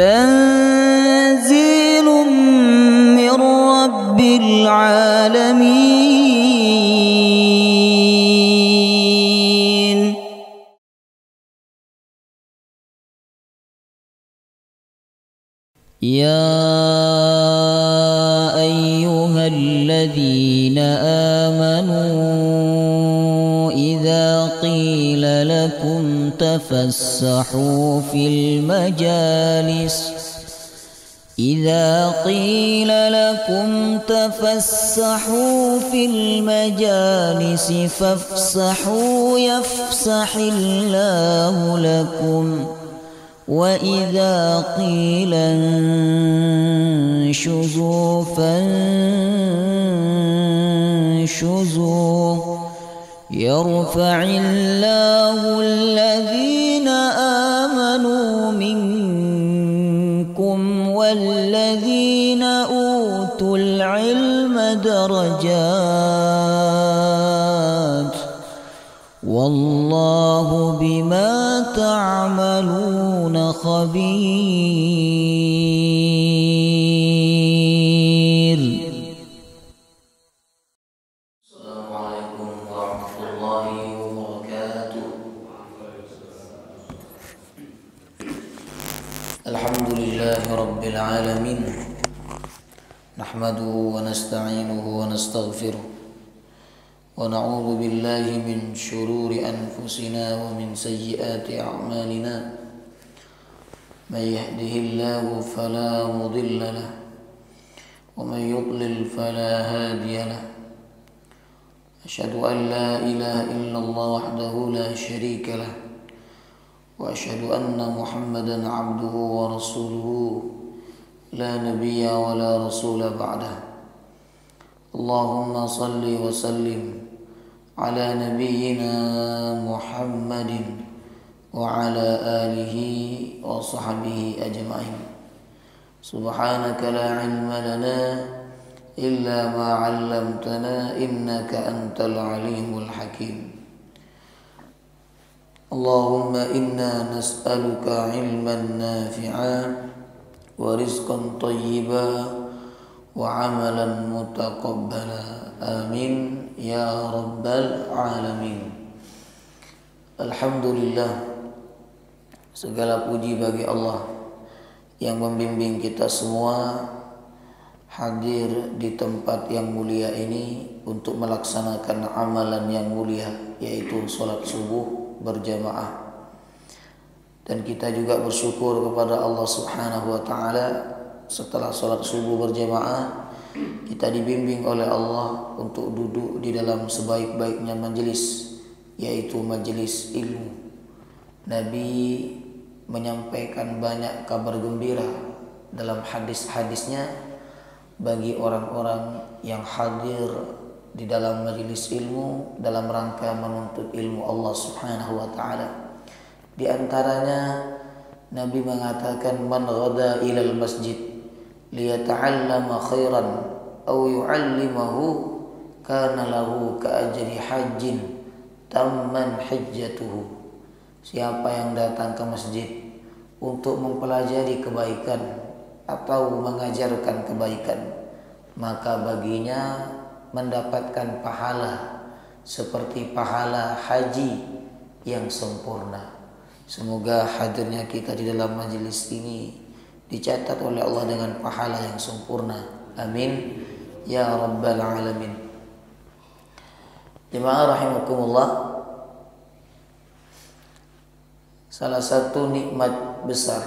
تنزيل من رب العالمين. يا أيها الذين آمنوا إذا قيل لكم تفسحوا في المجالس فافسحوا يفسح الله لكم وإذا قيل انشزوا فانشزوا يرفع الله الذين آمنوا منكم والذين أوتوا العلم درجات والله بما تعملون خبير. السلام عليكم ورحمة الله وبركاته. الحمد لله رب العالمين، نحمده ونستعينه ونستغفره ونعوذ بالله من شرور أنفسنا ومن سيئات أعمالنا. من يهده الله فلا مضل له ومن يضلل فلا هادي له. أشهد أن لا إله إلا الله وحده لا شريك له وأشهد أن محمدا عبده ورسوله لا نبي ولا رسول بعده. اللهم صل وسلم على نبينا محمد وعلى آله وصحبه أجمعين. سبحانك لا علم لنا إلا ما علمتنا إنك أنت العليم الحكيم. اللهم إنا نسألك علما نافعا ورزقا طيبا وعملا متقبلا آمين يا رب العالمين. Alhamdulillah, segala puji bagi Allah yang membimbing kita semua hadir di tempat yang mulia ini untuk melaksanakan amalan yang mulia, yaitu sholat subuh berjamaah. Dan kita juga bersyukur kepada Allah Subhanahu wa ta'ala, setelah sholat subuh berjamaah kita dibimbing oleh Allah untuk duduk di dalam sebaik-baiknya majelis, yaitu majelis ilmu. Nabi menyampaikan banyak kabar gembira dalam hadis-hadisnya bagi orang-orang yang hadir di dalam majelis ilmu dalam rangka menuntut ilmu Allah Subhanahu wa ta'ala. Di antaranya Nabi mengatakan, man ghada ilal masjid liyata'allama khairan aw yu'allimahu kana lahu ka'ajri hajjin tamman hajjatuhu. Siapa yang datang ke masjid untuk mempelajari kebaikan atau mengajarkan kebaikan, maka baginya mendapatkan pahala seperti pahala haji yang sempurna. Semoga hadirnya kita di dalam majelis ini dicatat oleh Allah dengan pahala yang sempurna. Amin ya rabbal alamin. Jemaah rahimakumullah, salah satu nikmat besar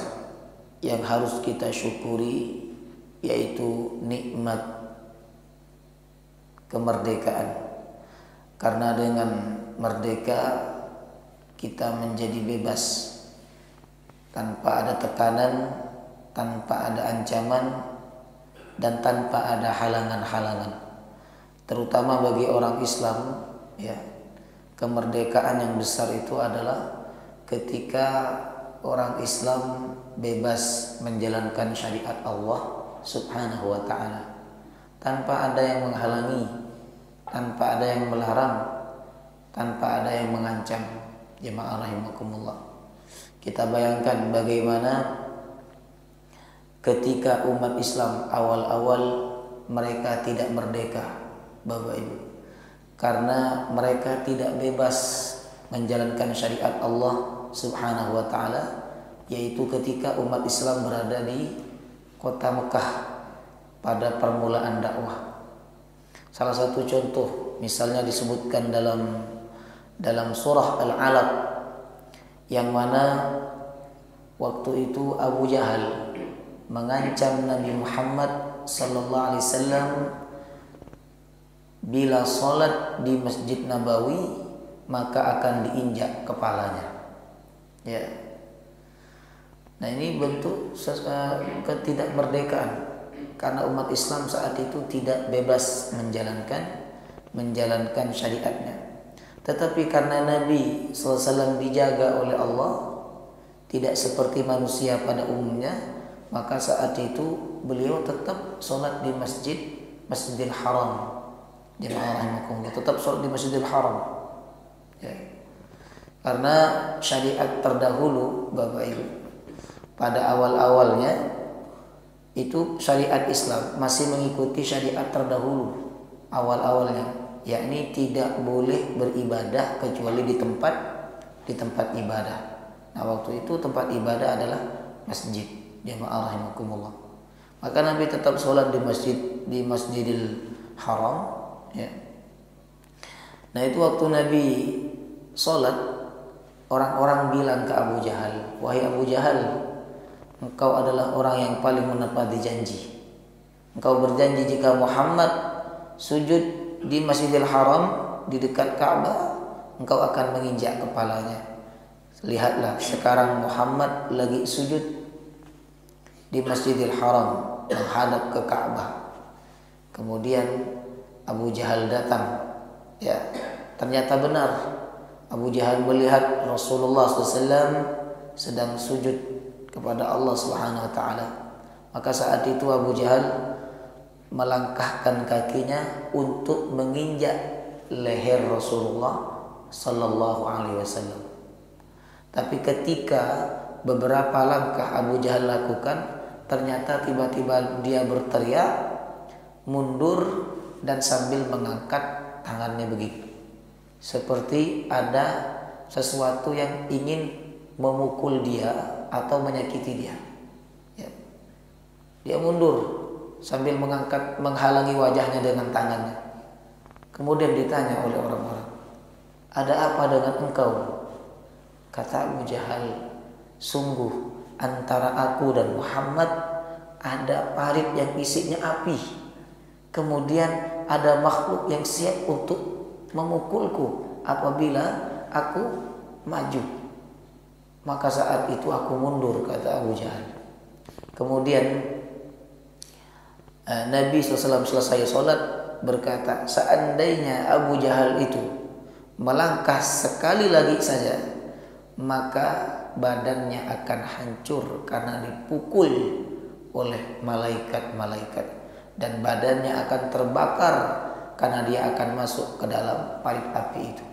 yang harus kita syukuri yaitu nikmat kemerdekaan. Karena dengan merdeka kita menjadi bebas tanpa ada tekanan, tanpa ada ancaman, dan tanpa ada halangan-halangan. Terutama bagi orang Islam, ya, kemerdekaan yang besar itu adalah ketika orang Islam bebas menjalankan syariat Allah Subhanahu wa ta'ala tanpa ada yang menghalangi, tanpa ada yang melarang, tanpa ada yang mengancam. Jemaah rahimakumullah, kita bayangkan bagaimana ketika umat Islam awal-awal mereka tidak merdeka, Bapak Ibu, karena mereka tidak bebas menjalankan syariat Allah Subhanahu wa taala, yaitu ketika umat Islam berada di kota Mekah pada permulaan dakwah. Salah satu contoh misalnya disebutkan dalam surah Al-Alaq, yang mana waktu itu Abu Jahal mengancam Nabi Muhammad sallallahu alaihi wasallam bila salat di Masjid Nabawi maka akan diinjak kepalanya. Ya. Nah, ini bentuk ketidakmerdekaan karena umat Islam saat itu tidak bebas menjalankan syariatnya. Tetapi karena Nabi SAW dijaga oleh Allah, tidak seperti manusia pada umumnya, maka saat itu beliau tetap sholat di Masjidil Haram. Jemaah rahimakumullah, tetap sholat di Masjidil Haram. Ya. Karena syariat terdahulu, Bapak Ibu, pada awal-awalnya itu syariat Islam masih mengikuti syariat terdahulu awal-awalnya, yakni tidak boleh beribadah kecuali di tempat ibadah. Nah, waktu itu tempat ibadah adalah masjid. Jemaah rahimakumullah. Maka Nabi tetap sholat di Masjidil Haram. Ya. Nah, itu waktu Nabi sholat, orang-orang bilang ke Abu Jahal, "Wahai Abu Jahal, engkau adalah orang yang paling menepati janji. Engkau berjanji jika Muhammad sujud di Masjidil Haram di dekat Ka'bah, engkau akan menginjak kepalanya. Lihatlah, sekarang Muhammad lagi sujud di Masjidil Haram menghadap ke Ka'bah." Kemudian Abu Jahal datang. Ya, ternyata benar. Abu Jahal melihat Rasulullah SAW sedang sujud kepada Allah Subhanahu wa taala. Maka saat itu Abu Jahal melangkahkan kakinya untuk menginjak leher Rasulullah sallallahu alaihi wasallam. Tapi ketika beberapa langkah Abu Jahal lakukan, ternyata tiba-tiba dia berteriak, mundur, dan sambil mengangkat tangannya begitu, seperti ada sesuatu yang ingin memukul dia atau menyakiti dia. Ya. Dia mundur sambil menghalangi wajahnya dengan tangannya. Kemudian ditanya oleh orang-orang, "Ada apa dengan engkau?" Kata Abu Jahal, "Sungguh antara aku dan Muhammad ada parit yang isinya api. Kemudian ada makhluk yang siap untuk memukulku apabila aku maju. Maka saat itu aku mundur," kata Abu Jahal. Kemudian Nabi SAW selesai sholat berkata, seandainya Abu Jahal itu melangkah sekali lagi saja, maka badannya akan hancur karena dipukul oleh malaikat-malaikat, dan badannya akan terbakar karena dia akan masuk ke dalam parit api itu.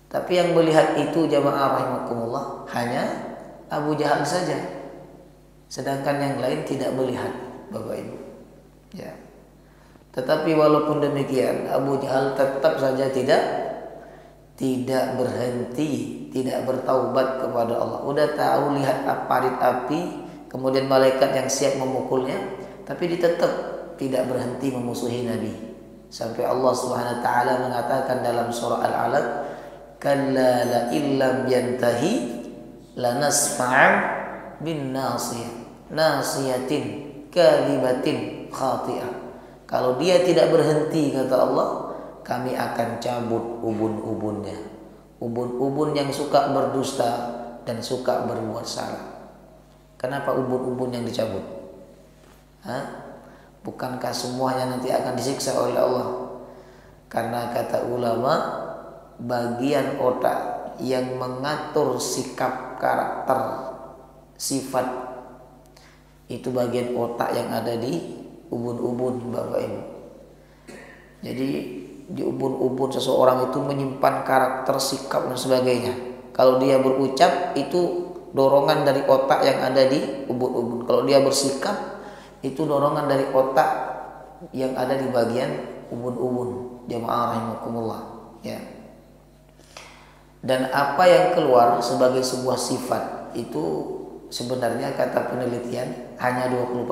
Tapi yang melihat itu, jamaah rahimakumullah, hanya Abu Jahal saja, sedangkan yang lain tidak melihat, Bapak Ibu. Ya. Tetapi walaupun demikian, Abu Jahal tetap saja tidak berhenti, tidak bertaubat kepada Allah. Udah tahu lihat parit api, kemudian malaikat yang siap memukulnya, tapi dia tetap tidak berhenti memusuhi Nabi. Sampai Allah Subhanahu wa taala mengatakan dalam surah Al-Alaq, "Kalla la illam yantahi lanasfa'an bin nasiyatin kadhibatin khati'ah." Kalau dia tidak berhenti, kata Allah, kami akan cabut ubun-ubunnya. Ubun-ubun yang suka berdusta dan suka berbuat salah. Kenapa ubun-ubun yang dicabut? Bukankah semuanya nanti akan disiksa oleh Allah? Karena kata ulama, bagian otak yang mengatur sikap, karakter, sifat, itu bagian otak yang ada di ubun-ubun, Bapak Ibu. Jadi di ubun-ubun seseorang itu menyimpan karakter, sikap dan sebagainya. Kalau dia berucap, itu dorongan dari otak yang ada di ubun-ubun. Kalau dia bersikap, itu dorongan dari otak yang ada di bagian ubun-ubun. Jamaah rahimakumullah, ya. Dan apa yang keluar sebagai sebuah sifat itu sebenarnya kata penelitian hanya 20%.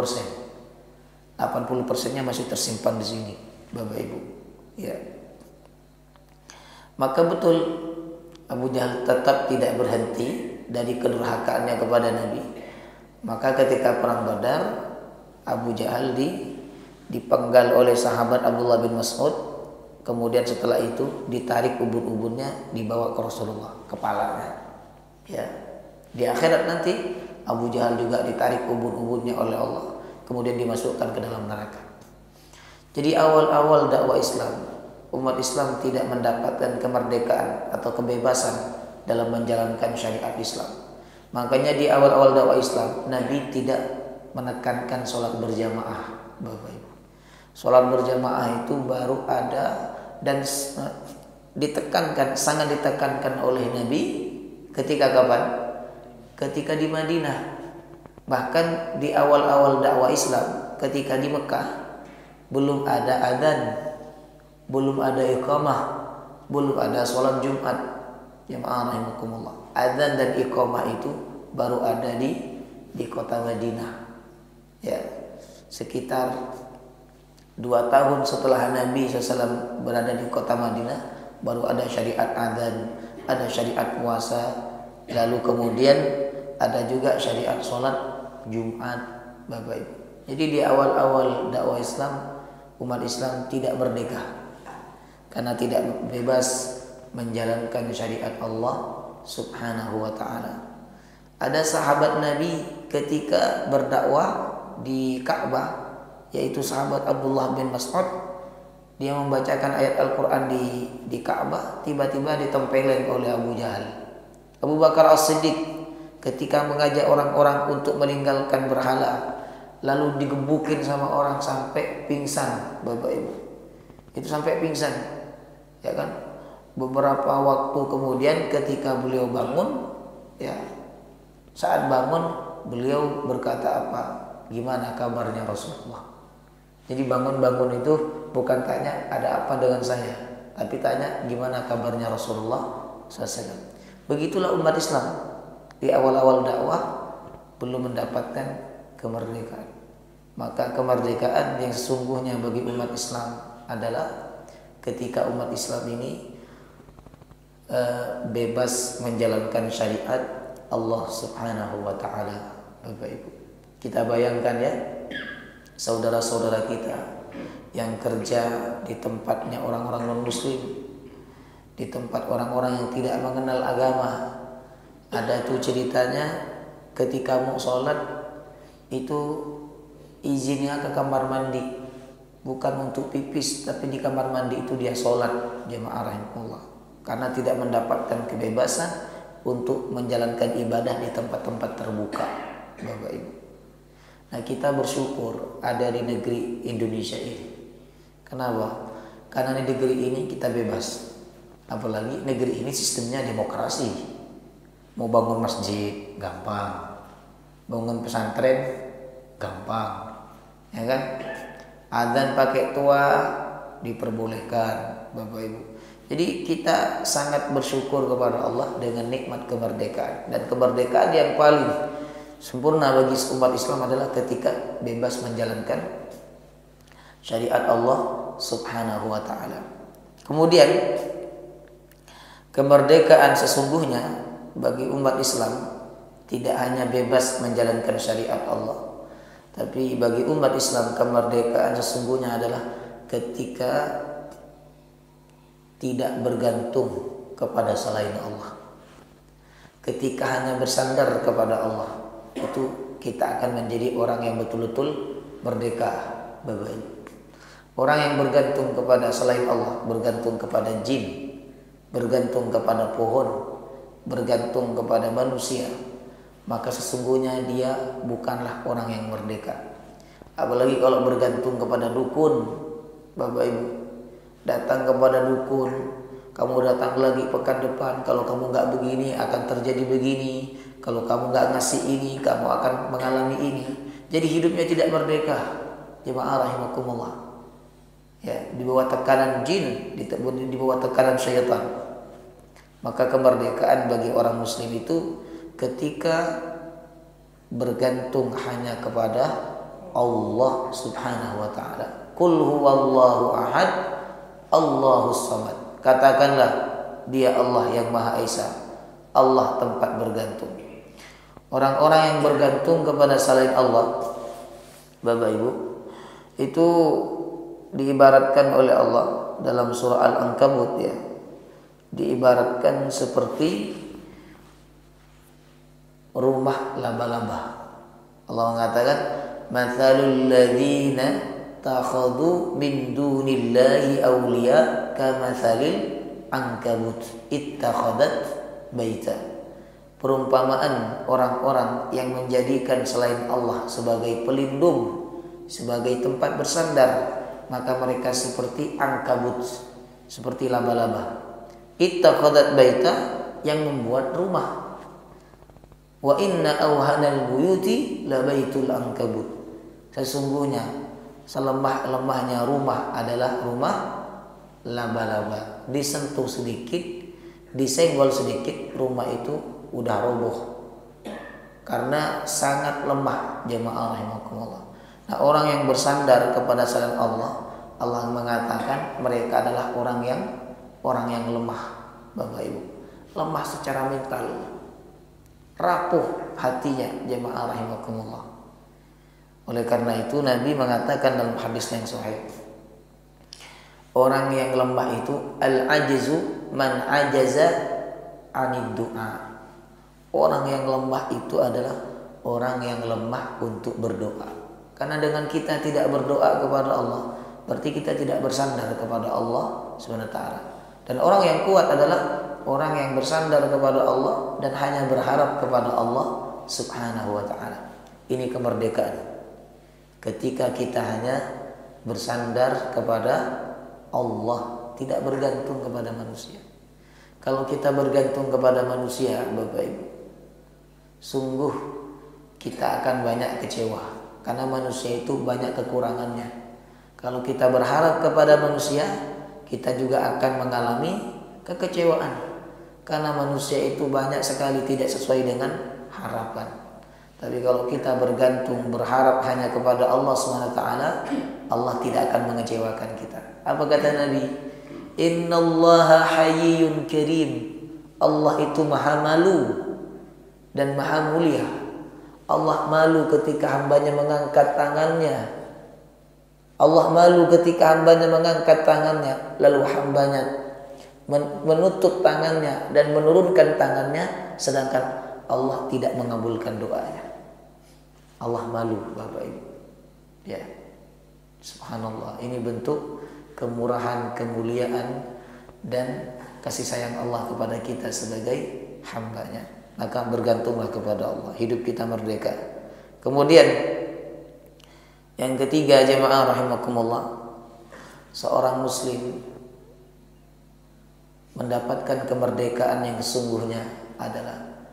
80%-nya masih tersimpan di sini, Bapak Ibu. Ya. Maka betul Abu Jahal tetap tidak berhenti dari kedurhakaannya kepada Nabi. Maka ketika perang Badar, Abu Jahal dipenggal oleh sahabat Abdullah bin Mas'ud. Kemudian setelah itu ditarik ubun-ubunnya, dibawa ke Rasulullah, kepalanya. Ya. Di akhirat nanti Abu Jahal juga ditarik ubun-ubunnya oleh Allah, kemudian dimasukkan ke dalam neraka. Jadi awal-awal dakwah Islam, umat Islam tidak mendapatkan kemerdekaan atau kebebasan dalam menjalankan syariat Islam. Makanya di awal-awal dakwah Islam, Nabi tidak menekankan sholat berjamaah, Bapak Ibu. Sholat berjamaah itu baru ada dan sangat ditekankan oleh Nabi ketika kapan? Ketika di Madinah. Bahkan di awal-awal dakwah Islam, ketika di Mekah belum ada adzan, belum ada iqamah, belum ada sholat Jumat. Jamaah rahimakumullah. Adzan dan iqamah itu baru ada di kota Madinah. Ya, sekitar 2 tahun setelah Nabi SAW berada di kota Madinah, baru ada syariat adzan, ada syariat puasa, lalu kemudian ada juga syariat sholat Jumat, Bapak Ibu. Jadi di awal-awal dakwah Islam, umat Islam tidak merdeka karena tidak bebas menjalankan syariat Allah Subhanahu wa ta'ala. Ada sahabat Nabi ketika berdakwah di Ka'bah, yaitu sahabat Abdullah bin Mas'ud. Dia membacakan ayat Al-Quran di Ka'bah, tiba-tiba ditempeleng oleh Abu Jahal. Abu Bakar As-Siddiq ketika mengajak orang-orang untuk meninggalkan berhala, lalu digebukin sama orang sampai pingsan, Bapak Ibu. Itu sampai pingsan, ya kan? Beberapa waktu kemudian ketika beliau bangun, ya, saat bangun beliau berkata apa? Gimana kabarnya Rasulullah? Jadi bangun-bangun itu bukan tanya ada apa dengan saya, tapi tanya gimana kabarnya Rasulullah SAW. Begitulah umat Islam di awal-awal dakwah belum mendapatkan kemerdekaan. Maka kemerdekaan yang sesungguhnya bagi umat Islam adalah ketika umat Islam ini bebas menjalankan syariat Allah Subhanahu wa ta'ala. Bapak Ibu, kita bayangkan ya, saudara-saudara kita yang kerja di tempatnya orang-orang non-muslim, di tempat orang-orang yang tidak mengenal agama. Ada tuh ceritanya ketika mau sholat itu izinnya ke kamar mandi, bukan untuk pipis, tapi di kamar mandi itu dia sholat. Jamaah rahimahullah, karena tidak mendapatkan kebebasan untuk menjalankan ibadah di tempat-tempat terbuka, Bapak Ibu. Nah, kita bersyukur ada di negeri Indonesia ini. Kenapa? Karena di negeri ini kita bebas. Apalagi negeri ini sistemnya demokrasi. Mau bangun masjid gampang, bangun pesantren gampang, ya kan? Adzan pakai tua diperbolehkan, Bapak Ibu. Jadi kita sangat bersyukur kepada Allah dengan nikmat kemerdekaan. Dan kemerdekaan yang paling sempurna bagi umat Islam adalah ketika bebas menjalankan syariat Allah Subhanahu wa ta'ala. Kemudian kemerdekaan sesungguhnya bagi umat Islam tidak hanya bebas menjalankan syariat Allah, tapi bagi umat Islam kemerdekaan sesungguhnya adalah ketika tidak bergantung kepada selain Allah. Ketika hanya bersandar kepada Allah, itu kita akan menjadi orang yang betul-betul merdeka, Bapak Ibu. Orang yang bergantung kepada selain Allah, bergantung kepada jin, bergantung kepada pohon, bergantung kepada manusia, maka sesungguhnya dia bukanlah orang yang merdeka. Apalagi kalau bergantung kepada dukun, Bapak Ibu. Datang kepada dukun, kamu datang lagi pekan depan, kalau kamu nggak begini akan terjadi begini, kalau kamu nggak ngasih ini kamu akan mengalami ini. Jadi hidupnya tidak merdeka. Jemaah rahimakumullah. Ya, di bawah tekanan jin, di bawah tekanan syaitan. Maka kemerdekaan bagi orang muslim itu ketika bergantung hanya kepada Allah Subhanahu wa taala. Qul huwallahu ahad, Allahus samad. Katakanlah, Dia Allah yang Maha Esa, Allah tempat bergantung. Orang-orang yang bergantung kepada selain Allah, Bapak Ibu, itu diibaratkan oleh Allah dalam surah Al-Ankabut, ya, diibaratkan seperti rumah laba-laba. Allah mengatakan, "Matsalul ladzina takhadhu min dunillahi awliya kamatsalil ankabut ittakhadat baita." Perumpamaan orang-orang yang menjadikan selain Allah sebagai pelindung, sebagai tempat bersandar, maka mereka seperti ankabut, seperti laba-laba. Ittakhadat baita, yang membuat rumah. Wa inna awhanal buyuti labaitul ankabut. Sesungguhnya selemah-lemahnya rumah adalah rumah laba-laba. Disentuh sedikit, disenggol sedikit, rumah itu udah roboh karena sangat lemah. Jemaah rahimakumullah. Nah, orang yang bersandar kepada selain Allah, Allah mengatakan mereka adalah orang yang lemah, Bapak Ibu. Lemah secara mental, rapuh hatinya, jemaah rahimakumullah. Oleh karena itu Nabi mengatakan dalam hadis yang sahih, orang yang lemah itu al-ajzu man ajaza anid du'a. Orang yang lemah itu adalah orang yang lemah untuk berdoa. Karena dengan kita tidak berdoa kepada Allah, berarti kita tidak bersandar kepada Allah Subhanahu wa taala. Dan orang yang kuat adalah orang yang bersandar kepada Allah dan hanya berharap kepada Allah Subhanahu wa taala. Ini kemerdekaan. Ketika kita hanya bersandar kepada Allah, tidak bergantung kepada manusia. Kalau kita bergantung kepada manusia, Bapak Ibu, sungguh kita akan banyak kecewa. Karena manusia itu banyak kekurangannya. Kalau kita berharap kepada manusia, kita juga akan mengalami kekecewaan. Karena manusia itu banyak sekali tidak sesuai dengan harapan. Tapi kalau kita bergantung, berharap hanya kepada Allah SWT, Allah tidak akan mengecewakan kita. Apa kata Nabi? Innallaha hayyun karim. Allah itu maha malu dan maha mulia. Allah malu ketika hambanya mengangkat tangannya. Allah malu ketika hambanya mengangkat tangannya, lalu hambanya menutup tangannya dan menurunkan tangannya, sedangkan Allah tidak mengabulkan doanya. Allah malu, Bapak Ibu. Ya, subhanallah. Ini bentuk kemurahan, kemuliaan dan kasih sayang Allah kepada kita sebagai hambanya. Maka bergantunglah kepada Allah, hidup kita merdeka. Kemudian yang ketiga, jemaah rahimakumullah, seorang muslim mendapatkan kemerdekaan yang sesungguhnya adalah,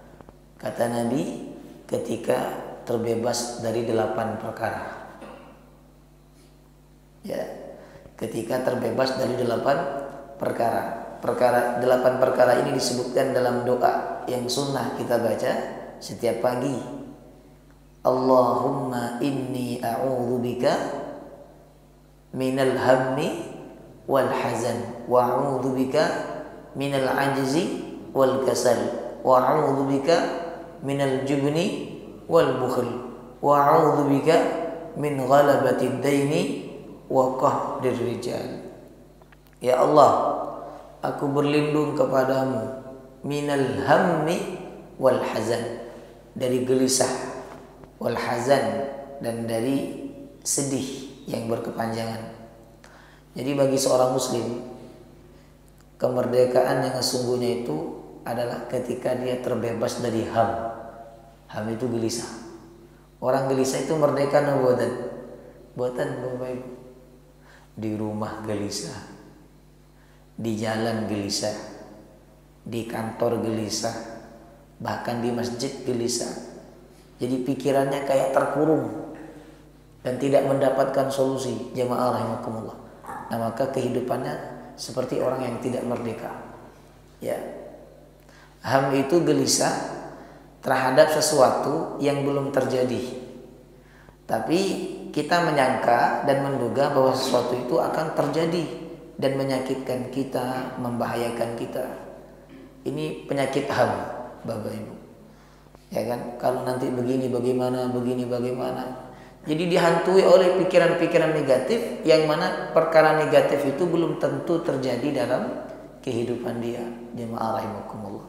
kata Nabi, ketika terbebas dari 8 perkara. Ya, ketika terbebas dari 8 perkara. 8 perkara ini disebutkan dalam doa yang sunnah kita baca setiap pagi. Allahumma inni a'udzubika minal hammi wal hazan wa a'udzubika minal ajzi wal kasal wa a'udzubika minal jubni wal bukhl wa a'udzubika min ghalabatid daini wa qahrir rijal. Ya Allah, aku berlindung kepadamu minal hammi wal hazan, dari gelisah, wal hazan, dan dari sedih yang berkepanjangan. Jadi bagi seorang muslim, kemerdekaan yang sesungguhnya itu adalah ketika dia terbebas dari ham. Ham itu gelisah. Orang gelisah itu merdeka buatan Bapak Ibu. Di rumah gelisah, di jalan gelisah, di kantor gelisah, bahkan di masjid gelisah. Jadi pikirannya kayak terkurung, dan tidak mendapatkan solusi, jemaah rahimakumullah. Nah, maka kehidupannya seperti orang yang tidak merdeka. Ya. Ham itu gelisah terhadap sesuatu yang belum terjadi. Tapi kita menyangka dan menduga bahwa sesuatu itu akan terjadi dan menyakitkan kita, membahayakan kita. Ini penyakit ham, Bapak Ibu. Ya kan? Kalau nanti begini bagaimana, begini bagaimana. Jadi dihantui oleh pikiran-pikiran negatif yang mana perkara negatif itu belum tentu terjadi dalam kehidupan dia. Jemaah rahimakumullah.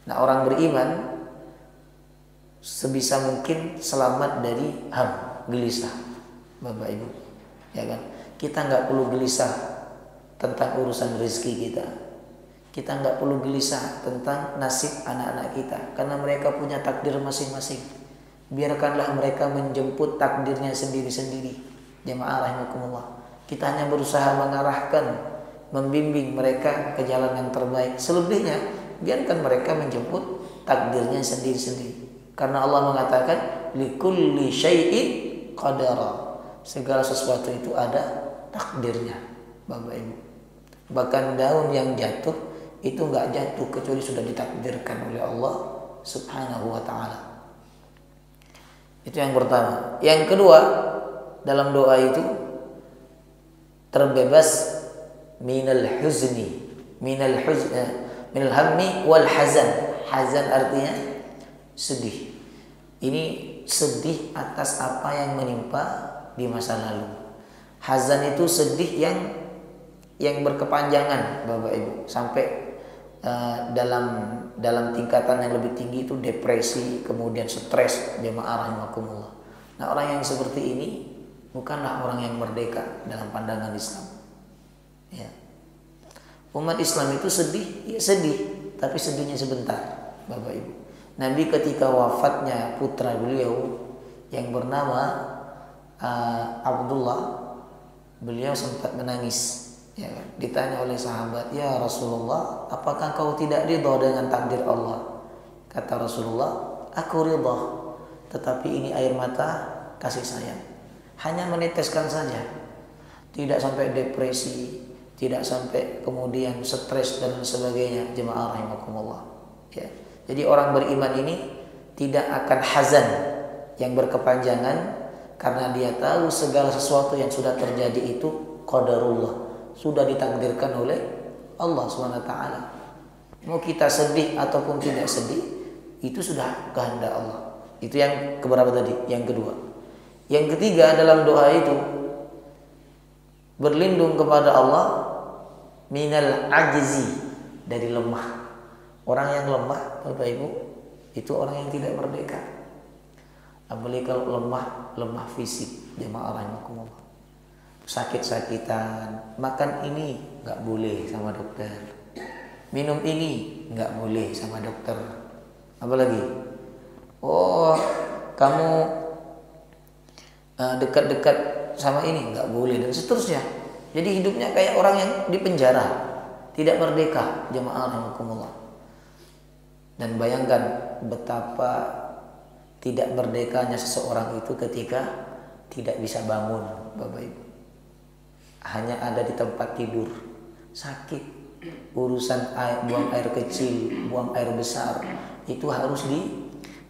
Nah, orang beriman sebisa mungkin selamat dari ham, gelisah, Bapak Ibu. Ya kan? Kita nggak perlu gelisah tentang urusan rezeki kita. Kita nggak perlu gelisah tentang nasib anak-anak kita, karena mereka punya takdir masing-masing. Biarkanlah mereka menjemput takdirnya sendiri-sendiri. Jemaah rahimakumullah. Kita hanya berusaha mengarahkan, membimbing mereka ke jalan yang terbaik. Selebihnya biarkan mereka menjemput takdirnya sendiri-sendiri. Karena Allah mengatakan likulli syai'in qadara. Segala sesuatu itu ada takdirnya, Bapak Ibu. Bahkan daun yang jatuh itu enggak jatuh kecuali sudah ditakdirkan oleh Allah Subhanahu wa taala. Itu yang pertama. Yang kedua, dalam doa itu terbebas minal huzni, minal hammi wal hazan. Hazan artinya sedih. Ini sedih atas apa yang menimpa di masa lalu. Hazan itu sedih yang berkepanjangan, Bapak Ibu, sampai dalam tingkatan yang lebih tinggi itu depresi, kemudian stres, jemaah rahimakumullah. Nah, orang yang seperti ini bukanlah orang yang merdeka dalam pandangan Islam. Ya. Umat Islam itu sedih, ya sedih, tapi sedihnya sebentar, Bapak Ibu. Nabi ketika wafatnya putra beliau yang bernama Abdullah, beliau sempat menangis. Ya, ditanya oleh sahabat, ya Rasulullah, apakah kau tidak ridha dengan takdir Allah? Kata Rasulullah, aku ridha, tetapi ini air mata kasih sayang. Hanya meneteskan saja, tidak sampai depresi, tidak sampai kemudian stres dan sebagainya. Jemaah rahimakumullah. Ya. Jadi orang beriman ini tidak akan hazan yang berkepanjangan, karena dia tahu segala sesuatu yang sudah terjadi itu qadarullah, sudah ditakdirkan oleh Allah SWT. Mau kita sedih ataupun tidak sedih, itu sudah kehendak Allah. Itu yang keberapa tadi? Yang kedua. Yang ketiga dalam doa itu berlindung kepada Allah minal ajzi, dari lemah. Orang yang lemah, Bapak Ibu, itu orang yang tidak merdeka. Apalagi kalau lemah fisik, jemaah rahimakumullah. Sakit-sakitan, makan ini nggak boleh sama dokter, minum ini nggak boleh sama dokter. Apalagi, oh kamu dekat-dekat sama ini nggak boleh, dan seterusnya. Jadi hidupnya kayak orang yang di penjara, tidak merdeka, jemaah rahimakumullah. Dan bayangkan betapa tidak merdekanya seseorang itu ketika tidak bisa bangun, Bapak Ibu. Hanya ada di tempat tidur, sakit, urusan buang air kecil, buang air besar, itu harus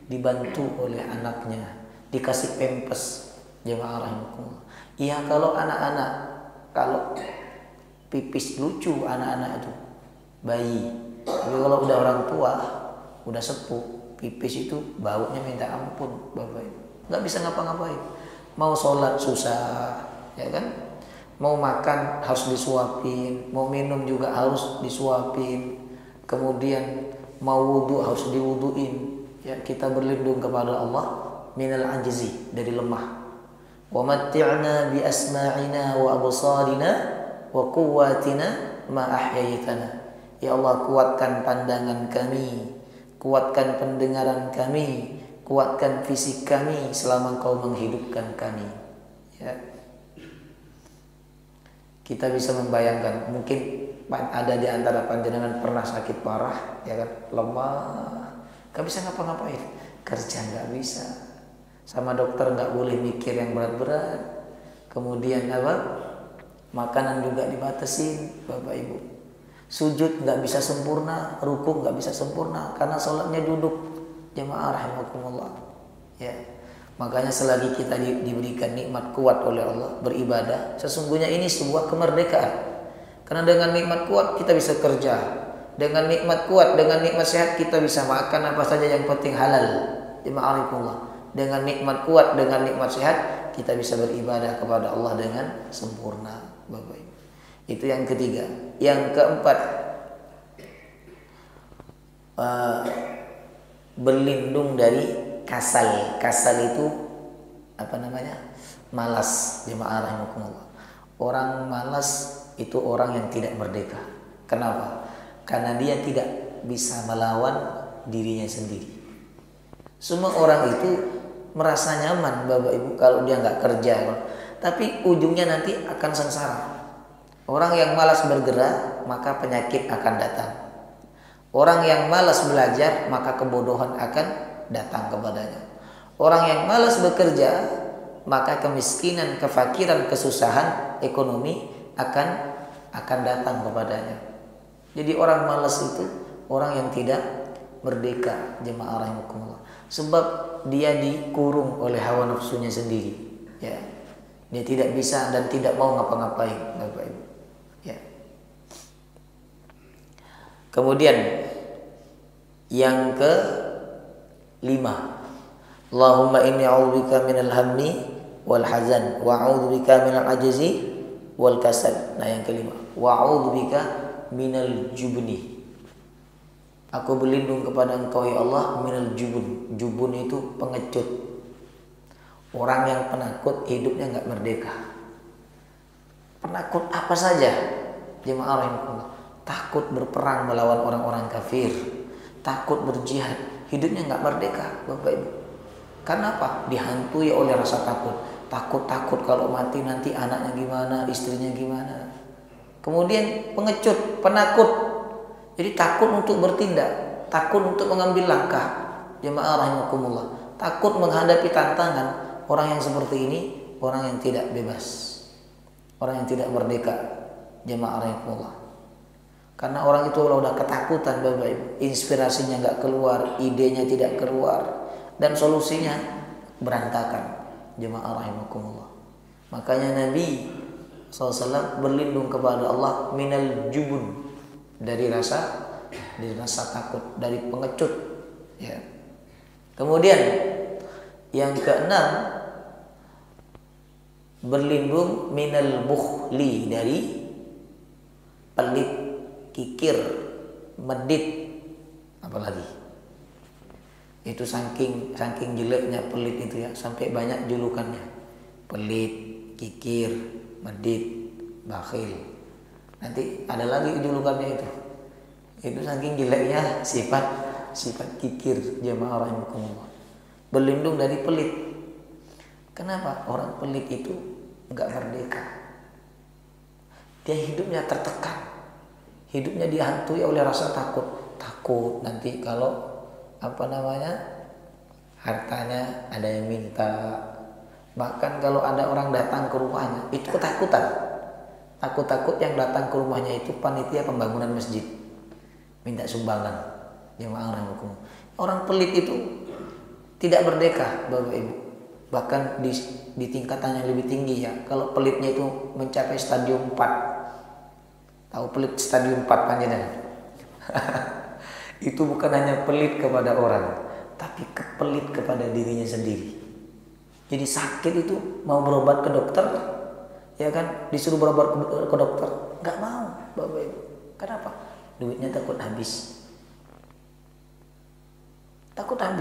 dibantu oleh anaknya, dikasih pempes, jemaah rahimakumullah. Iya, kalau anak-anak, kalau pipis lucu anak-anak itu, bayi. Tapi kalau udah orang tua, udah sepuh, pipis itu baunya minta ampun, Bapak Ibu. Nggak bisa ngapa-ngapain. Mau sholat susah, ya kan? Mau makan harus disuapin, mau minum juga harus disuapin, kemudian mau wudu harus diwuduin. Ya, kita berlindung kepada Allah minal ajzi, dari lemah. Wa matti'na bi asma'ina wa absarina wa quwwatina ma ahyaitana. Ya Allah, kuatkan pandangan kami, kuatkan pendengaran kami, kuatkan fisik kami selama Kau menghidupkan kami. Ya. Kita bisa membayangkan, mungkin ada di antara panjenengan pernah sakit parah, ya kan, lemah, gak bisa ngapa-ngapain, kerja gak bisa, Sama dokter nggak boleh mikir yang berat-berat. Kemudian apa? Makanan juga dibatasin, Bapak Ibu. Sujud nggak bisa sempurna, rukuk nggak bisa sempurna karena sholatnya duduk. Jemaah rahimakumullah. Ya. Makanya selagi kita diberikan nikmat kuat oleh Allah beribadah, sesungguhnya ini sebuah kemerdekaan. Karena dengan nikmat kuat kita bisa kerja. Dengan nikmat kuat, dengan nikmat sehat kita bisa makan apa saja yang penting halal. Jemaah rahimakumullah. Dengan nikmat kuat, dengan nikmat sehat kita bisa beribadah kepada Allah dengan sempurna, Bapak Ibu. Itu yang ketiga. Yang keempat, berlindung dari kasal. Kasal itu apa namanya? Malas. Jemaah rahimakumullah. Orang malas itu orang yang tidak merdeka. Kenapa? Karena dia tidak bisa melawan dirinya sendiri. Semua orang itu merasa nyaman, Bapak Ibu, kalau dia nggak kerja, tapi ujungnya nanti akan sengsara. Orang yang malas bergerak, maka penyakit akan datang. Orang yang malas belajar, maka kebodohan akan datang kepadanya. Orang yang malas bekerja, maka kemiskinan, kefakiran, kesusahan ekonomi akan datang kepadanya. Jadi orang malas itu orang yang tidak merdeka, jemaah rahimakumullah. Sebab dia dikurung oleh hawa nafsunya sendiri, ya. Dia tidak bisa dan tidak mau ngapa-ngapain, Bapak Ibu. Ya. Kemudian yang kelima, Allahumma inni a'udzubika minal hammi wal hazan wa a'udzubika minal ajzi wal kasal. Nah, yang kelima, wa a'udzubika minal jubni. Aku berlindung kepada Engkau ya Allah minal jubun. Jubun itu pengecut. Orang yang penakut hidupnya nggak merdeka. Penakut apa saja, jemaah rahimakumullah. Takut berperang melawan orang-orang kafir, takut berjihad, hidupnya nggak merdeka, Bapak Ibu. Karena apa? Dihantui oleh rasa takut. Takut kalau mati nanti anaknya gimana, istrinya gimana. Kemudian pengecut, penakut. Jadi takut untuk bertindak, takut untuk mengambil langkah. Jemaah rahimakumullah, takut menghadapi tantangan. Orang yang seperti ini orang yang tidak bebas, orang yang tidak merdeka. Jemaah rahimakumullah. Karena orang itu kalau udah ketakutan, Bapak Ibu, inspirasinya nggak keluar, idenya tidak keluar, dan solusinya berantakan. Jemaah rahimakumullah. Makanya Nabi SAW berlindung kepada Allah minal jubun, dari rasa takut, dari pengecut, ya. Kemudian yang keenam, berlindung minal bukhli, dari pelit, kikir, medit, apalagi itu saking jeleknya pelit itu ya, sampai banyak julukannya. Pelit, kikir, medit, bakhil. Nanti ada lagi julukannya itu. Itu saking jeleknya sifat kikir, jemaah rahimakumullah. Berlindung dari pelit. Kenapa? Orang pelit itu enggak merdeka. Dia hidupnya tertekan. Hidupnya dihantui oleh rasa takut. Takut nanti kalau hartanya ada yang minta. Bahkan kalau ada orang datang ke rumahnya, itu ketakutan. Takut yang datang ke rumahnya itu panitia pembangunan masjid, minta sumbangan. Jemaah rahimakumullah. Orang pelit itu tidak merdeka, Bapak Ibu. Bahkan di tingkatan yang lebih tinggi ya. Kalau pelitnya itu mencapai stadium 4. Tahu pelit stadium 4 panjenengan? Itu bukan hanya pelit kepada orang, tapi pelit kepada dirinya sendiri. Jadi sakit itu mau berobat ke dokter, ya kan, disuruh berobat ke dokter, nggak mau, Bapak Ibu. Kenapa? Duitnya takut habis.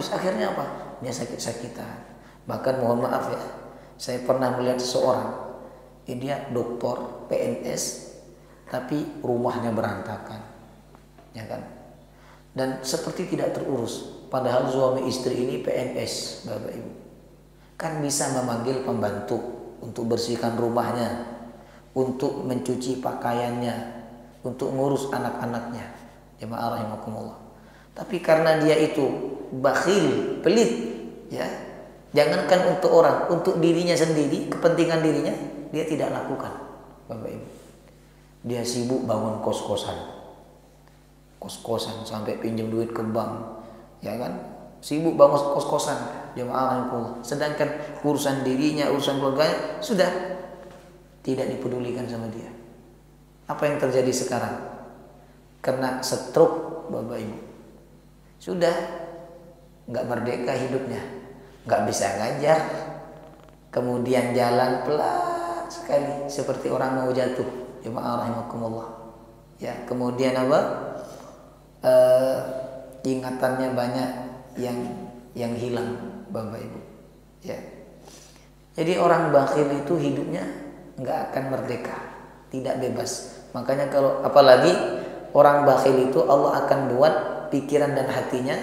Akhirnya apa? Dia sakit-sakitan. Bahkan mohon maaf ya, saya pernah melihat seseorang, dia doktor PNS, tapi rumahnya berantakan, ya kan? Dan seperti tidak terurus. Padahal suami istri ini PNS, Bapak Ibu. Kan bisa memanggil pembantu untuk bersihkan rumahnya, untuk mencuci pakaiannya, untuk ngurus anak-anaknya. Jemaah rahimakumullah. Tapi karena dia itu bakhil, pelit, ya, Jangankan untuk orang, untuk dirinya sendiri, kepentingan dirinya dia tidak lakukan, Bapak Ibu. Dia sibuk bangun kos-kosan sampai pinjam duit ke bank, ya kan? Sibuk bangun kos-kosan, jemaah Allah. Sedangkan urusan dirinya, urusan keluarganya sudah tidak dipedulikan sama dia. Apa yang terjadi sekarang? Kena stroke, Bapak Ibu. Sudah nggak merdeka hidupnya, nggak bisa ngajar, kemudian jalan pelan sekali seperti orang mau jatuh. Jemaah rahimakumullah. Ya, kemudian apa? Ingatannya banyak yang hilang, Bapak Ibu. Ya. Jadi orang bakhil itu hidupnya nggak akan merdeka, tidak bebas. Makanya kalau apalagi orang bakhil itu Allah akan buat pikiran dan hatinya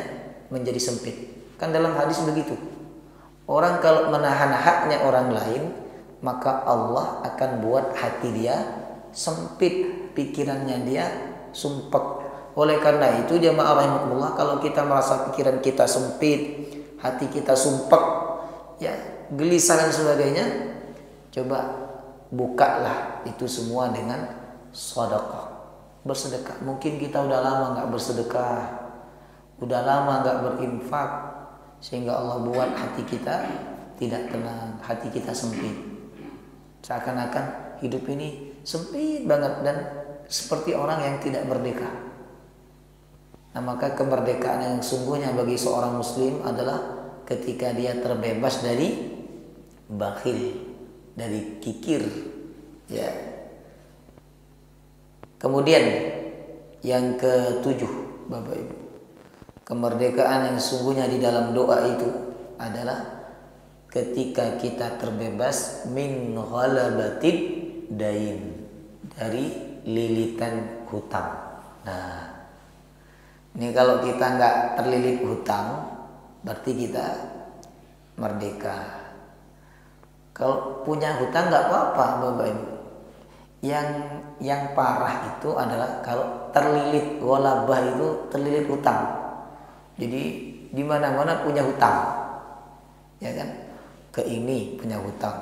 menjadi sempit. Kan dalam hadis begitu. Orang kalau menahan haknya orang lain, maka Allah akan buat hati dia sempit, pikirannya dia sumpek. Oleh karena itu jemaah rahimakumullah, kalau kita merasa pikiran kita sempit, hati kita sumpek, ya gelisah dan sebagainya, coba bukalah itu semua dengan sedekah, bersedekah. Mungkin kita udah lama nggak bersedekah, udah lama nggak berinfak, sehingga Allah buat hati kita tidak tenang, hati kita sempit. Seakan-akan hidup ini sempit banget dan seperti orang yang tidak merdeka. Nah, maka kemerdekaan yang sungguhnya bagi seorang muslim adalah ketika dia terbebas dari bakhil, dari kikir, ya. Kemudian yang ketujuh, Bapak Ibu, kemerdekaan yang sungguhnya di dalam doa itu adalah ketika kita terbebas min ghalabatid dain, dari lilitan hutang. Nah, ini kalau kita nggak terlilit hutang, berarti kita merdeka. Kalau punya hutang nggak apa-apa, Bapak Ibu. Yang parah itu adalah kalau terlilit ghalabah, itu terlilit hutang. Jadi di mana-mana punya hutang, ya kan? Ke ini punya hutang,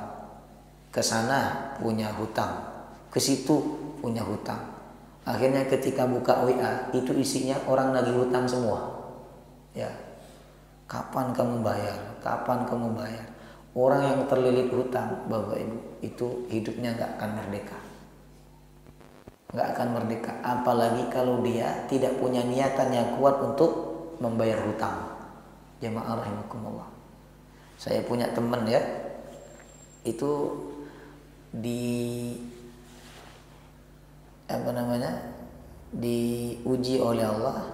ke sana punya hutang, ke situ punya hutang. Akhirnya ketika buka WA itu isinya orang nagih hutang semua. Ya. Kapan kamu bayar? Kapan kamu bayar? Orang yang terlilit hutang, Bapak Ibu, itu hidupnya nggak akan merdeka. Nggak akan merdeka. Apalagi kalau dia tidak punya niatan yang kuat untuk membayar hutang. Jemaah rahimakumullah. Saya punya teman ya, itu diuji oleh Allah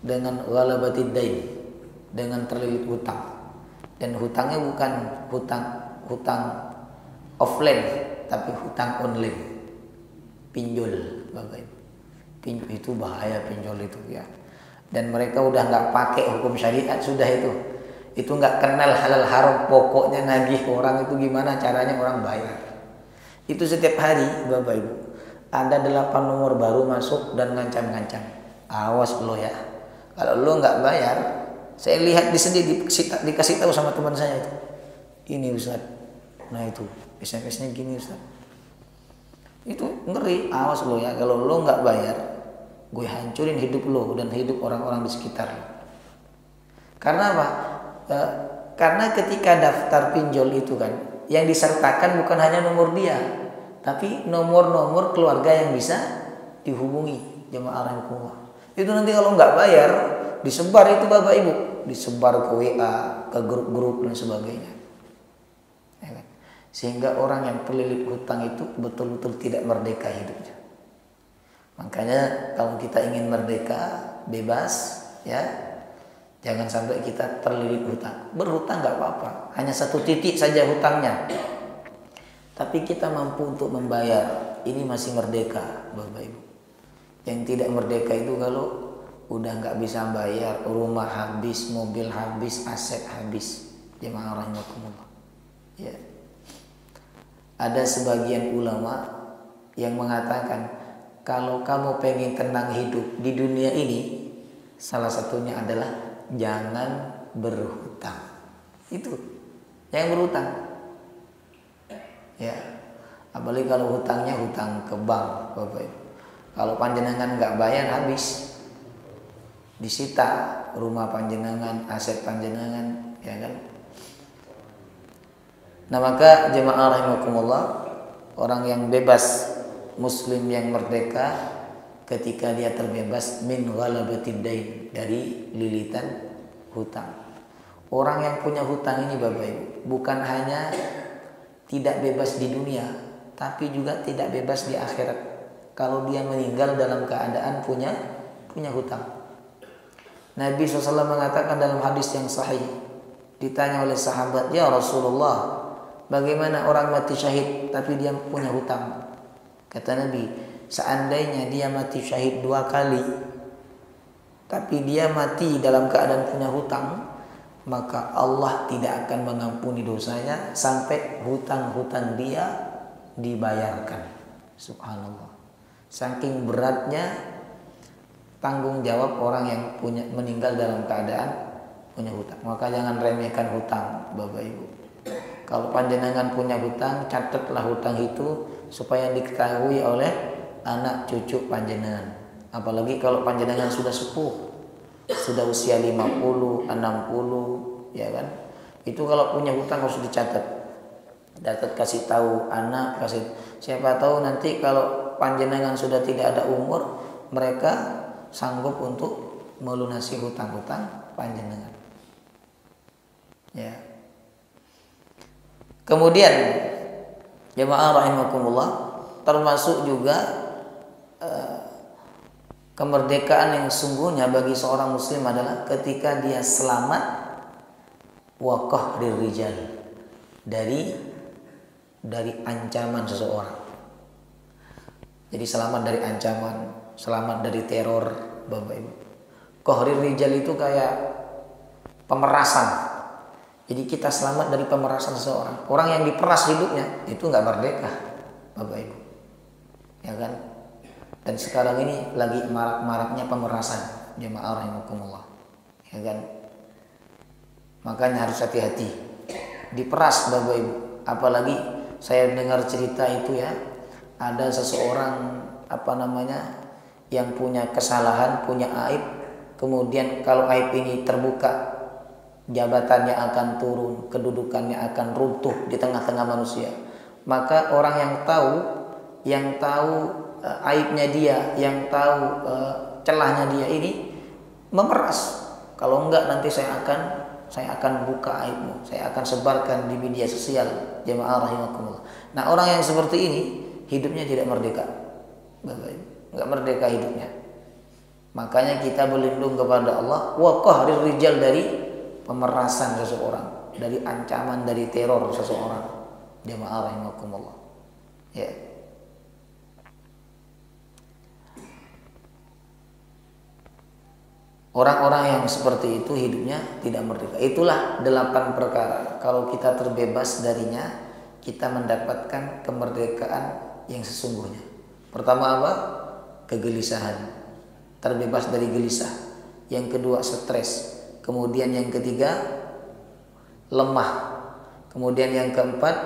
dengan ghalabatid dain, dengan terlilit hutang. Dan hutangnya bukan hutang offline, tapi hutang online, pinjol, Bapak Ibu. Pinjol itu bahaya, pinjol itu ya. Dan mereka udah nggak pakai hukum syariat sudah itu nggak kenal halal haram, pokoknya nagih orang itu gimana caranya orang bayar. Itu setiap hari, Bapak Ibu, ada 8 nomor baru masuk dan ngancam-ngancam. Awas lo ya, kalau lo nggak bayar, saya lihat di sini dikasih tahu sama teman saya itu. Ini Ustaz, nah itu SMS-nya gini Ustaz. Itu ngeri, awas lo ya, kalau lo nggak bayar, gue hancurin hidup lo dan hidup orang-orang di sekitar lo. Karena apa? Karena ketika daftar pinjol itu kan, yang disertakan bukan hanya nomor dia, tapi nomor-nomor keluarga yang bisa dihubungi. Jemaah rahimakumullah. Itu nanti kalau nggak bayar, disebar itu Bapak Ibu, disebar ke WA, ke grup-grup dan sebagainya. Ya kan? Sehingga orang yang terlilit hutang itu betul-betul tidak merdeka hidupnya. Makanya kalau kita ingin merdeka, bebas, ya, jangan sampai kita terlilit hutang. Berhutang nggak apa-apa, hanya 1 titik saja hutangnya. Tapi kita mampu untuk membayar, ini masih merdeka, Bapak Ibu. Yang tidak merdeka itu kalau udah nggak bisa bayar, rumah habis, mobil habis, aset habis. Jemaah rahimakumullah. Ya. Ada sebagian ulama yang mengatakan kalau kamu pengen tenang hidup di dunia ini, salah satunya adalah jangan berhutang. Itu jangan berhutang. Ya, apalagi kalau hutangnya hutang ke bank, Bapak Ibu. Kalau panjenengan nggak bayar habis, disita rumah panjenengan, aset panjenengan, ya kan? Nah maka jemaah rahimakumullah, orang yang bebas, muslim yang merdeka, ketika dia terbebas min ghalabatid dain, dari lilitan hutang. Orang yang punya hutang ini Bapak Ibu, bukan hanya tidak bebas di dunia, tapi juga tidak bebas di akhirat. Kalau dia meninggal dalam keadaan punya hutang. Nabi SAW mengatakan dalam hadis yang sahih, ditanya oleh sahabat, ya Rasulullah, bagaimana orang mati syahid tapi dia punya hutang? Kata Nabi, seandainya dia mati syahid 2 kali, tapi dia mati dalam keadaan punya hutang, maka Allah tidak akan mengampuni dosanya sampai hutang-hutang dia dibayarkan. Subhanallah. Saking beratnya tanggung jawab orang yang meninggal dalam keadaan punya hutang. Maka jangan remehkan hutang, Bapak Ibu. Kalau panjenengan punya hutang, catatlah hutang itu supaya diketahui oleh anak cucu panjenengan. Apalagi kalau panjenengan sudah sepuh, sudah usia 50, 60, ya kan? Itu kalau punya hutang harus dicatat. Kasih tahu anak, siapa tahu nanti kalau panjenengan sudah tidak ada umur, mereka sanggup untuk melunasi hutang-hutang panjenengan. Ya. Kemudian jemaah rahimakumullah, termasuk juga kemerdekaan yang sungguhnya bagi seorang muslim adalah ketika dia selamat wa qahrir rijal, dari ancaman seseorang. Jadi selamat dari ancaman, selamat dari teror, Bapak Ibu. Qahrir rijal itu kayak pemerasan. Jadi kita selamat dari pemerasan seseorang. Orang yang diperas hidupnya itu nggak merdeka, Bapak Ibu. Ya kan? Dan sekarang ini lagi marak-maraknya pemerasan, jemaah rahimakumullah. Ya kan? Makanya harus hati-hati. Diperas, Bapak Ibu. Apalagi saya dengar cerita itu ya, ada seseorang yang punya kesalahan, punya aib, kemudian kalau aib ini terbuka, jabatannya akan turun, kedudukannya akan runtuh di tengah-tengah manusia. Maka orang yang tahu aibnya dia, yang tahu celahnya dia ini memeras. Kalau enggak nanti saya akan buka aibmu, saya akan sebarkan di media sosial, jemaah rahimakumullah. Nah, orang yang seperti ini hidupnya tidak merdeka, Bapak Ibu, enggak merdeka hidupnya. Makanya kita berlindung kepada Allah wa qahrir rijal, dari pemerasan seseorang, dari ancaman, dari teror seseorang, jemaah rahimakumullah. Ya. Orang-orang yang seperti itu hidupnya tidak merdeka. Itulah 8 perkara. Kalau kita terbebas darinya, kita mendapatkan kemerdekaan yang sesungguhnya. Pertama apa? Kegelisahan. Terbebas dari gelisah. Yang kedua stres. Kemudian yang ketiga lemah. Kemudian yang keempat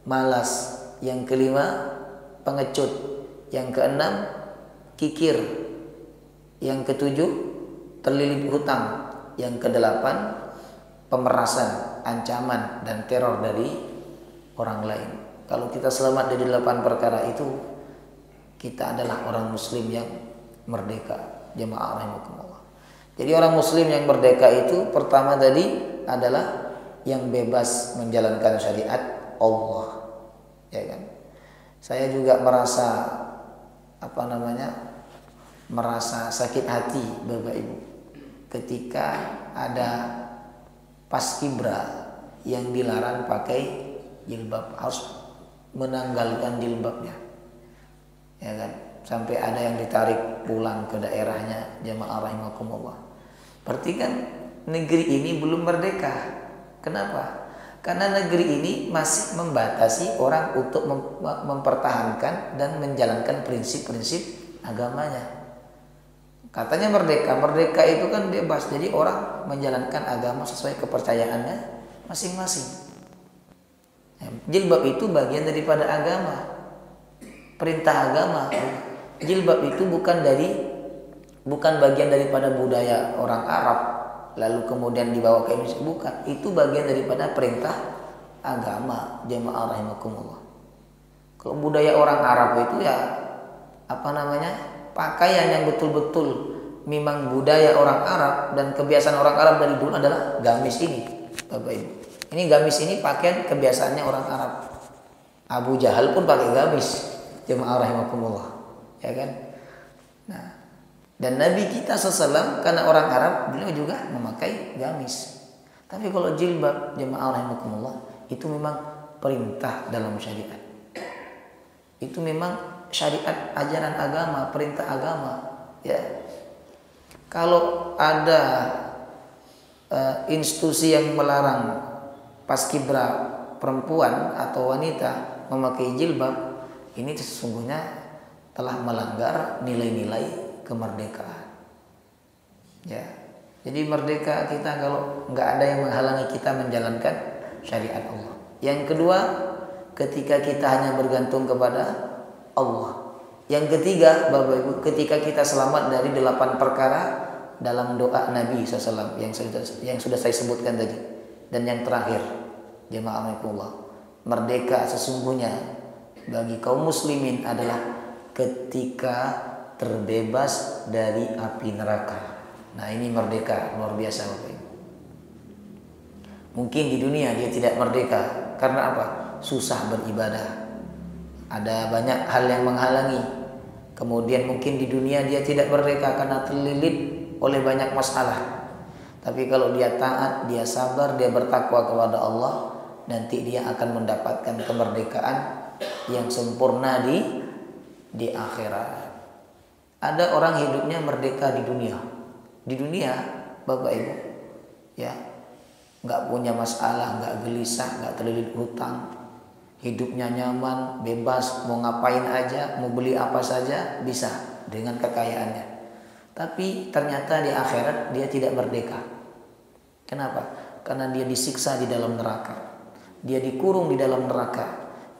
malas. Yang kelima pengecut. Yang keenam kikir. Yang ketujuh terlilit hutang. Yang kedelapan pemerasan, ancaman dan teror dari orang lain. Kalau kita selamat dari 8 perkara itu, kita adalah orang muslim yang merdeka, jemaah rahimakumullah. Jadi orang muslim yang merdeka itu pertama tadi adalah yang bebas menjalankan syariat Allah, ya kan? Saya juga merasa merasa sakit hati, Bapak Ibu, ketika ada paskibra yang dilarang pakai jilbab, harus menanggalkan jilbabnya, ya kan? Sampai ada yang ditarik pulang ke daerahnya, jemaah rahimakumullah. Berarti kan negeri ini belum merdeka. Kenapa? Karena negeri ini masih membatasi orang untuk mempertahankan dan menjalankan prinsip-prinsip agamanya. Katanya merdeka itu kan bebas, jadi orang menjalankan agama sesuai kepercayaannya masing-masing. Jilbab itu bagian daripada agama, perintah agama. Jilbab itu bukan bagian daripada budaya orang Arab lalu kemudian dibawa ke Indonesia, bukan. Itu bagian daripada perintah agama, jemaah rahimakumullah. Kalau budaya orang Arab itu ya pakaian yang betul-betul memang budaya orang Arab dan kebiasaan orang Arab dari dulu adalah gamis ini, Bapak Ibu. Ini gamis ini pakaian kebiasaannya orang Arab. Abu Jahal pun pakai gamis, jemaah rahimakumullah, ya kan? Nah, dan Nabi kita SAW karena orang Arab, beliau juga memakai gamis. Tapi kalau jilbab, jemaah rahimakumullah, itu memang perintah dalam syariat. Itu memang syariat, ajaran agama, perintah agama, ya. Kalau ada institusi yang melarang paskibra perempuan atau wanita memakai jilbab, ini sesungguhnya telah melanggar nilai-nilai kemerdekaan. Ya, jadi merdeka kita kalau nggak ada yang menghalangi kita menjalankan syariat Allah. Yang kedua, ketika kita hanya bergantung kepada Allah. Yang ketiga, Bapak Ibu, ketika kita selamat dari 8 perkara dalam doa Nabi SAW yang sudah saya sebutkan tadi. Dan yang terakhir, jemaah rahimakumullah, merdeka sesungguhnya bagi kaum muslimin adalah ketika terbebas dari api neraka. Nah, ini merdeka luar biasa, Bapak Ibu. Mungkin di dunia dia tidak merdeka karena apa? Susah beribadah. Ada banyak hal yang menghalangi. Kemudian mungkin di dunia dia tidak merdeka karena terlilit oleh banyak masalah. Tapi kalau dia taat, dia sabar, dia bertakwa kepada Allah, nanti dia akan mendapatkan kemerdekaan yang sempurna di akhirat. Ada orang hidupnya merdeka di dunia. Di dunia, Bapak Ibu, ya, nggak punya masalah, nggak gelisah, nggak terlilit hutang, hidupnya nyaman, bebas, mau ngapain aja, mau beli apa saja bisa dengan kekayaannya. Tapi ternyata di akhirat dia tidak merdeka. Kenapa? Karena dia disiksa di dalam neraka. Dia dikurung di dalam neraka.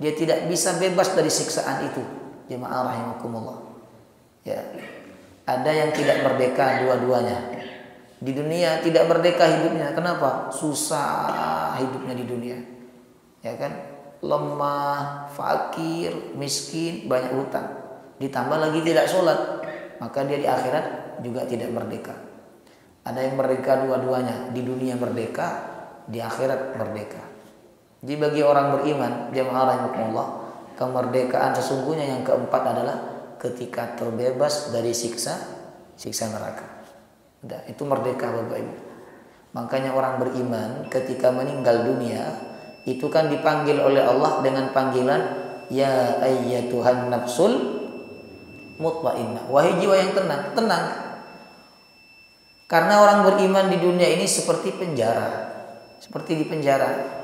Dia tidak bisa bebas dari siksaan itu. Jemaah rahimakumullah. Ya. Ada yang tidak merdeka dua-duanya. Di dunia tidak merdeka hidupnya. Kenapa? Susah hidupnya di dunia. Ya kan? Lemah, fakir, miskin, banyak hutang. Ditambah lagi tidak sholat. Maka dia di akhirat juga tidak merdeka. Ada yang merdeka dua-duanya. Di dunia merdeka, di akhirat merdeka. Jadi bagi orang beriman, jemaah rahimakumullah, kemerdekaan sesungguhnya yang keempat adalah ketika terbebas dari siksa neraka. Udah, itu merdeka, Bapak Ibu. Makanya orang beriman ketika meninggal dunia itu kan dipanggil oleh Allah dengan panggilan ya ayyatuhan nafsul mutmainnah, wahai jiwa yang tenang. Karena orang beriman di dunia ini seperti penjara. Seperti di penjara,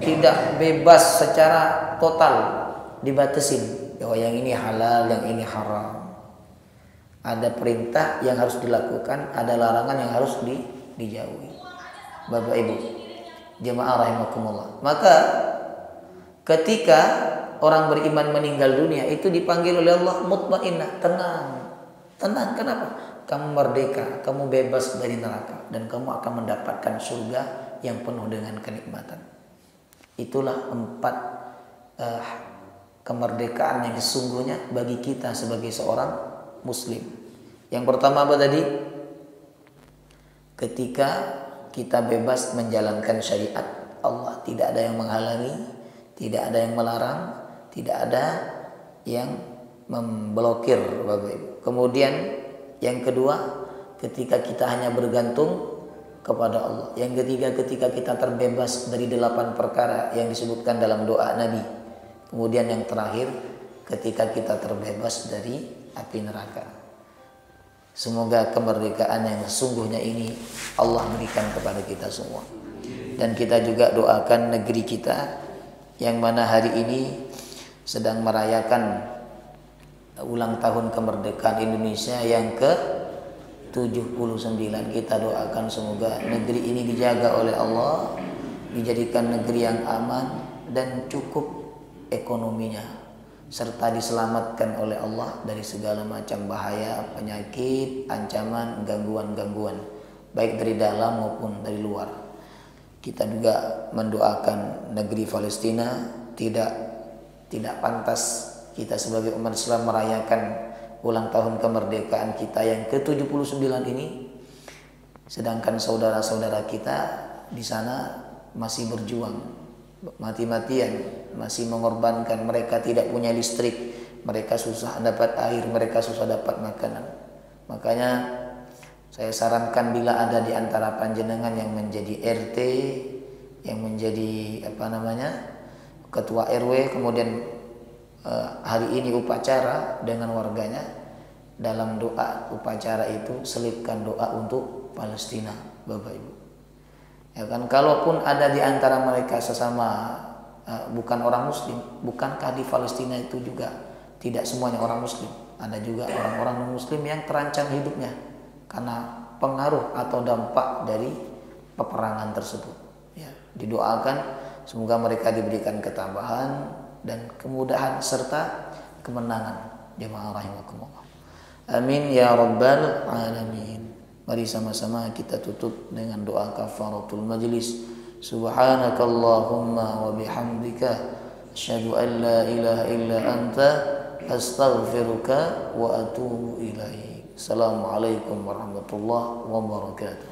tidak bebas secara total, dibatasin. Oh, yang ini halal, yang ini haram. Ada perintah yang harus dilakukan, ada larangan yang harus dijauhi. Bapak Ibu, jemaah rahimakumullah. Maka ketika orang beriman meninggal dunia itu dipanggil oleh Allah mutmainnah, tenang. Tenang, kenapa? Kamu merdeka, kamu bebas dari neraka dan kamu akan mendapatkan surga yang penuh dengan kenikmatan. Itulah 4 kemerdekaan yang sesungguhnya bagi kita sebagai seorang muslim. Yang pertama apa tadi? Ketika kita bebas menjalankan syariat Allah, tidak ada yang menghalangi, tidak ada yang melarang, tidak ada yang memblokir, Bapak Ibu. Kemudian yang kedua, ketika kita hanya bergantung kepada Allah. Yang ketiga, ketika kita terbebas dari 8 perkara yang disebutkan dalam doa Nabi. Kemudian yang terakhir, ketika kita terbebas dari api neraka. Semoga kemerdekaan yang sesungguhnya ini Allah berikan kepada kita semua. Dan kita juga doakan negeri kita yang mana hari ini sedang merayakan ulang tahun kemerdekaan Indonesia yang 79. Kita doakan semoga negeri ini dijaga oleh Allah, dijadikan negeri yang aman dan cukup ekonominya, serta diselamatkan oleh Allah dari segala macam bahaya, penyakit, ancaman, gangguan-gangguan, baik dari dalam maupun dari luar. Kita juga mendoakan negeri Palestina. Tidak pantas kita sebagai umat Islam merayakan ulang tahun kemerdekaan kita yang ke-79 ini, sedangkan saudara-saudara kita di sana masih berjuang mati-matian, masih mengorbankan. Mereka tidak punya listrik, mereka susah dapat air, mereka susah dapat makanan. Makanya saya sarankan bila ada di antara panjenengan yang menjadi RT, yang menjadi ketua RW, kemudian hari ini upacara dengan warganya, dalam doa upacara itu selipkan doa untuk Palestina, Bapak Ibu. Ya kan, kalaupun ada di antara mereka sesama bukan orang Muslim, bukankah di Palestina itu juga tidak semuanya orang Muslim? Ada juga orang-orang non Muslim yang terancam hidupnya karena pengaruh atau dampak dari peperangan tersebut. Ya, didoakan semoga mereka diberikan ketabahan dan kemudahan serta kemenangan. Jemaah rahimakumullah. Amin ya rabbal alamin. Mari sama-sama kita tutup dengan doa kafaratul majlis. Subhanakallahumma wa bihamdika asyhadu an la ilaha illa anta astaghfiruka wa atubu ilaik. Assalamualaikum warahmatullahi wabarakatuh.